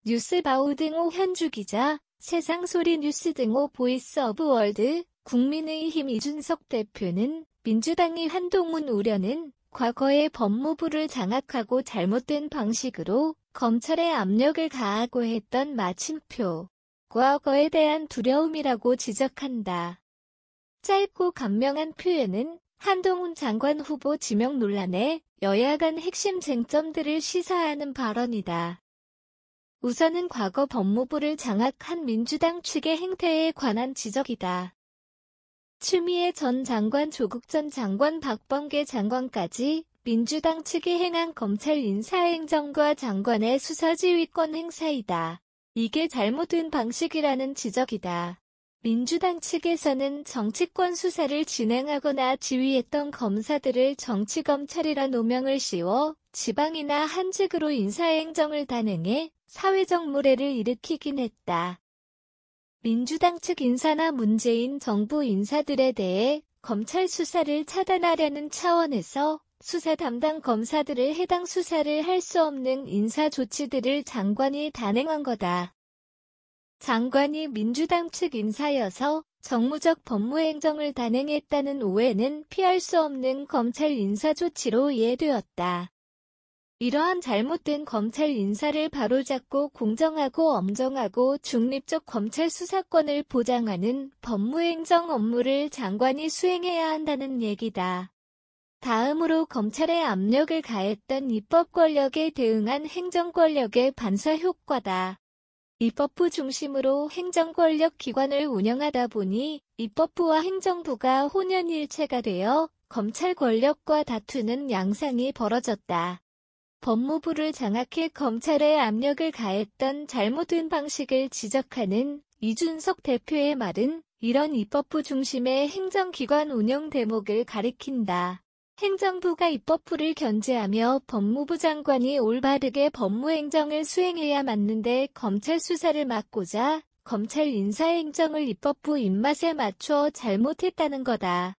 뉴스바우 등호 현주기자, 세상소리 뉴스 등호 보이스 오브 월드, 국민의힘 이준석 대표는 민주당이 한동훈 우려는 과거에 법무부를 장악하고 잘못된 방식으로 검찰에 압력을 가하고 했던 마침표, 과거에 대한 두려움이라고 지적한다. 짧고 간명한 표현은 한동훈 장관 후보 지명 논란에 여야 간 핵심 쟁점들을 시사하는 발언이다. 우선은 과거 법무부를 장악한 민주당 측의 행태에 관한 지적이다. 추미애 전 장관, 조국 전 장관, 박범계 장관까지 민주당 측이 행한 검찰 인사행정과 장관의 수사지휘권 행사이다. 이게 잘못된 방식이라는 지적이다. 민주당 측에서는 정치권 수사를 진행하거나 지휘했던 검사들을 정치검찰이란 오명을 씌워 지방이나 한직으로 인사행정을 단행해 사회적 물해를 일으키긴 했다. 민주당 측 인사나 문재인 정부 인사들에 대해 검찰 수사를 차단하려는 차원에서 수사 담당 검사들을 해당 수사를 할 수 없는 인사 조치들을 장관이 단행한 거다. 장관이 민주당 측 인사여서 정무적 법무행정을 단행했다는 오해는 피할 수 없는 검찰 인사 조치로 이해되었다. 이러한 잘못된 검찰 인사를 바로잡고 공정하고 엄정하고 중립적 검찰 수사권을 보장하는 법무행정 업무를 장관이 수행해야 한다는 얘기다. 다음으로 검찰에 압력을 가했던 입법 권력에 대응한 행정 권력의 반사 효과다. 입법부 중심으로 행정 권력 기관을 운영하다 보니 입법부와 행정부가 혼연일체가 되어 검찰 권력과 다투는 양상이 벌어졌다. 법무부를 장악해 검찰에 압력을 가했던 잘못된 방식을 지적하는 이준석 대표의 말은 이런 입법부 중심의 행정기관 운영 대목을 가리킨다. 행정부가 입법부를 견제하며 법무부 장관이 올바르게 법무행정을 수행해야 맞는데 검찰 수사를 막고자 검찰 인사행정을 입법부 입맛에 맞춰 잘못했다는 거다.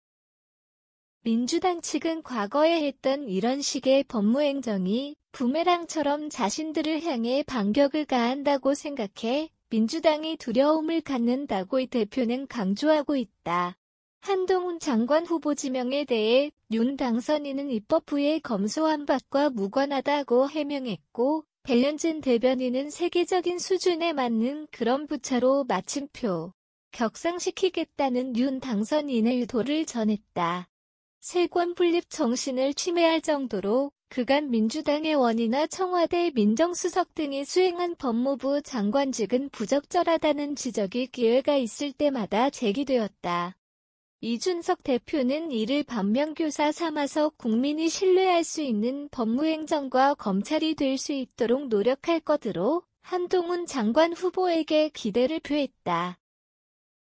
민주당 측은 과거에 했던 이런 식의 법무행정이 부메랑처럼 자신들을 향해 반격을 가한다고 생각해 민주당이 두려움을 갖는다고 이 대표는 강조하고 있다. 한동훈 장관 후보 지명에 대해 윤 당선인은 입법부의 검소한박과 무관하다고 해명했고, 배현진 대변인은 세계적인 수준에 맞는 그런 부처로 마침표, 격상시키겠다는 윤 당선인의 의도를 전했다. 세권 분립 정신을 침해할 정도로 그간 민주당의 원이나 청와대 민정수석 등이 수행한 법무부 장관직은 부적절하다는 지적이 기회가 있을 때마다 제기되었다. 이준석 대표는 이를 반면교사 삼아서 국민이 신뢰할 수 있는 법무행정과 검찰이 될 수 있도록 노력할 것으로 한동훈 장관 후보에게 기대를 표했다.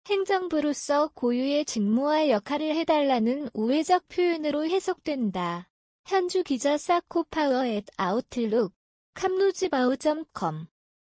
행정부로서 고유의 직무와 역할을 해달라는 우회적 표현으로 해석된다. 현주 기자 사코파워 @아웃룩, 캄루즈바우.com